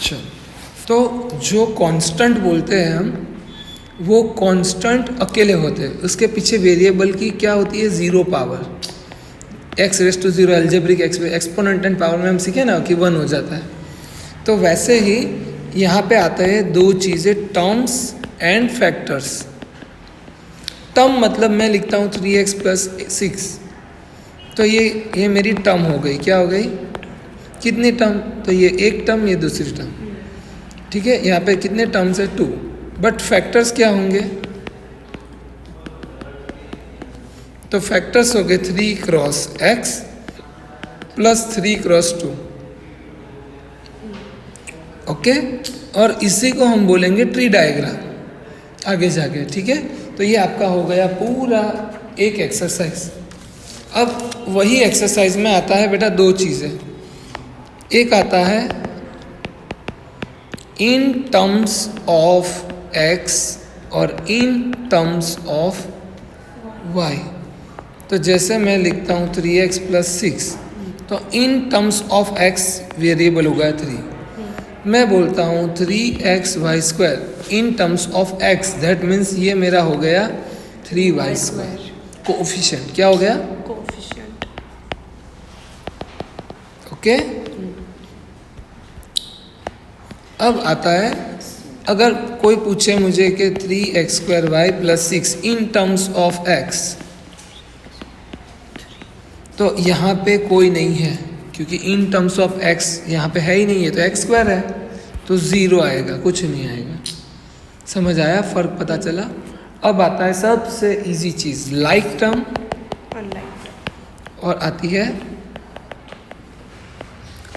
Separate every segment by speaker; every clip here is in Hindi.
Speaker 1: चलो, तो जो कांस्टेंट बोलते हैं हम, वो कांस्टेंट अकेले होते हैं, उसके पीछे वेरिएबल की क्या होती है, zero power, x raise to zero, algebraic exponent and power में हम सीखे ना कि 1 हो जाता है। तो वैसे ही यहाँ पे आते हैं दो चीज़ें, टर्म्स एंड फैक्टर्स। टर्म मतलब मैं लिखता हूँ 3x + 6, तो ये मेरी टर्म हो गई, क्या हो गई, कितनी टर्म, तो ये एक टर्म, ये दूसरी टर्म, ठीक है। यहाँ पे कितने टर्म्स है, 2, बट फैक्टर्स क्या होंगे, तो फैक्टर्स हो गए 3 क्रॉस x + 3 क्रॉस 2, ओके। और इसी को हम बोलेंगे ट्री डायग्राम आगे जाके, ठीक है। तो ये आपका हो गया पूरा एक एक्सरसाइज। अब वही एक्सरसाइज में आता है बेटा दो चीज़ें, एक आता है इन टर्म्स ऑफ x और इन टर्म्स ऑफ y। तो जैसे मैं लिखता हूँ 3x + 6, तो in terms of x variable होगा 3, मैं बोलता हूँ 3xy² in terms of x, that means ये मेरा हो गया 3y²। कोएफिशिएंट क्या हो गया,
Speaker 2: कोएफिशिएंट,
Speaker 1: ओके। अब आता है, अगर कोई पूछे मुझे कि 3x² + 6 in terms of x, तो यहाँ पे कोई नहीं है, क्योंकि इन टर्म्स ऑफ x यहाँ पे है ही नहीं है, तो x² है, तो 0 आएगा, कुछ नहीं आएगा। समझ आया, फ़र्क पता चला। अब आता है सबसे इजी चीज़, लाइक टर्म,
Speaker 2: अनलाइक,
Speaker 1: और आती है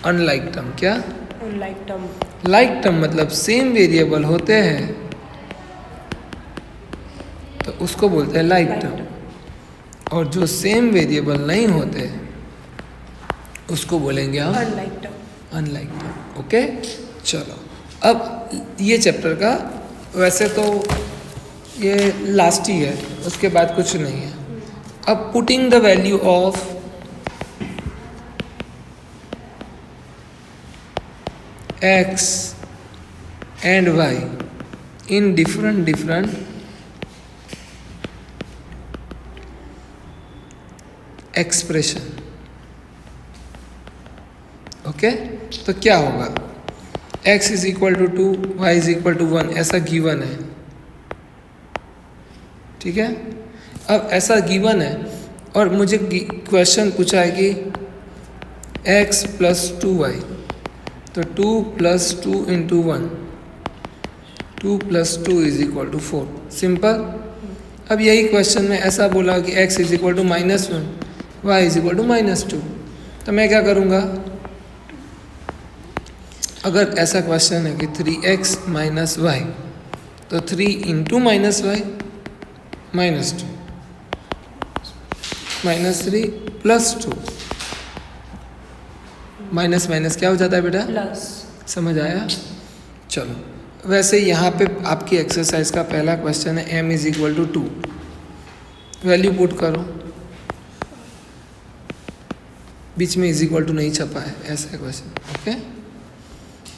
Speaker 1: अनलाइक टर्म। क्या,
Speaker 2: अनलाइक टर्म,
Speaker 1: लाइक टर्म मतलब सेम वेरिएबल होते हैं, तो उसको बोलते हैं लाइक टर्म, और जो सेम वेरिएबल नहीं होते उसको बोलेंगे हम
Speaker 2: unlike term,
Speaker 1: unlike term, okay. चलो, अब ये चैप्टर का वैसे तो ये लास्ट ही है, उसके बाद कुछ नहीं है। अब putting the value of x and y in different expression, okay. तो क्या होगा, x = 2, y = 1, ऐसा गिवन है, ठीक है। अब ऐसा गिवन है और मुझे क्वेश्चन पूछा है कि x + 2y, तो 2 + 2 × 1, 2 + 2 = 4, सिंपल। अब यही क्वेश्चन में ऐसा बोला कि x = -1, y = -2, तो मैं क्या करूँगा, अगर ऐसा क्वेश्चन है कि 3x - y, तो 3 × -y -2, -3 + 2, माइनस माइनस क्या हो जाता है बेटा,
Speaker 2: प्लस,
Speaker 1: समझ आया। चलो, वैसे यहाँ पे आपकी एक्सरसाइज का पहला क्वेश्चन है m = 2, वैल्यू पुट करो, बीच में = नहीं छपा है, ऐसा क्वेश्चन, ओके।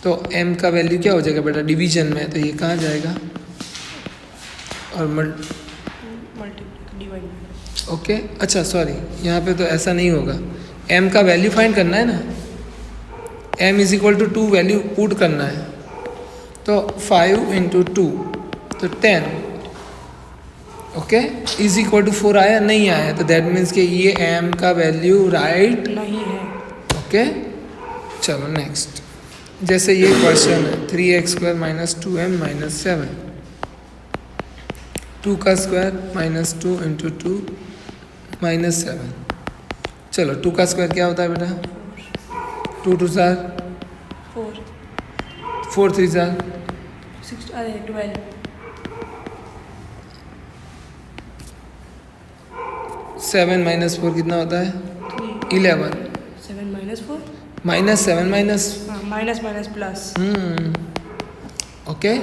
Speaker 1: तो m का वैल्यू क्या हो जाएगा बेटा, डिवीजन में, तो ये कहाँ जाएगा, और
Speaker 2: मल्टीप्लाई, डिवाइड,
Speaker 1: ओके। अच्छा सॉरी, यहाँ पे तो ऐसा नहीं होगा, m का वैल्यू फाइंड करना है ना, m = 2 वैल्यू पुट करना है, तो 5 × 2, तो 10, ओके। = 4 आया, नहीं आया, तो दैट मीन्स कि ये m का वैल्यू राइट
Speaker 2: नहीं है,
Speaker 1: ओके। चलो नेक्स्ट, जैसे ये क्वेश्चन है 3x² - 2m - 7, 2 का स्क्वायर -2 × 2 -7। चलो 2 का स्क्वायर क्या होता है बेटा, 2 × 2 =
Speaker 2: 4,
Speaker 1: 4 × 3 =
Speaker 2: 6, अरे 12,
Speaker 1: 7 - 4 कितना होता है,
Speaker 2: 3,
Speaker 1: 11,
Speaker 2: 7 - 4,
Speaker 1: -7
Speaker 2: हाँ, माइनस प्लस,
Speaker 1: ओके,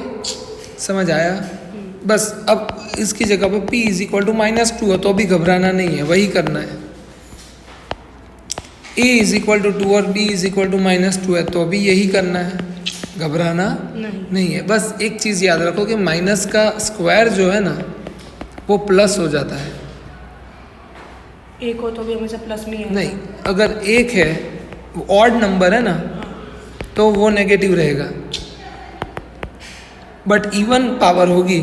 Speaker 1: समझ आया। बस अब इसकी जगह पे p = -2 है, तो भी घबराना नहीं है, वही करना है। a = 2 और b = -2 है, तो भी यही करना है। घबराना
Speaker 2: नहीं।
Speaker 1: नहीं है। बस एक चीज़ याद रखो कि माइनस का स्क्वायर जो है ना वो प्लस हो जाता है।
Speaker 2: एक हो तो भी हमेशा प्लस में ही आएगा।
Speaker 1: नहीं, अगर एक है वो ऑड नंबर है ना तो वो नेगेटिव रहेगा, बट इवन पावर होगी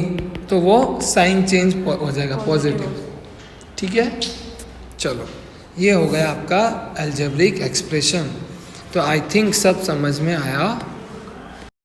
Speaker 1: तो वो साइन चेंज हो जाएगा पॉजिटिव। ठीक है, चलो ये हो गया आपका अलजेब्रिक एक्सप्रेशन। तो आई थिंक सब समझ में आया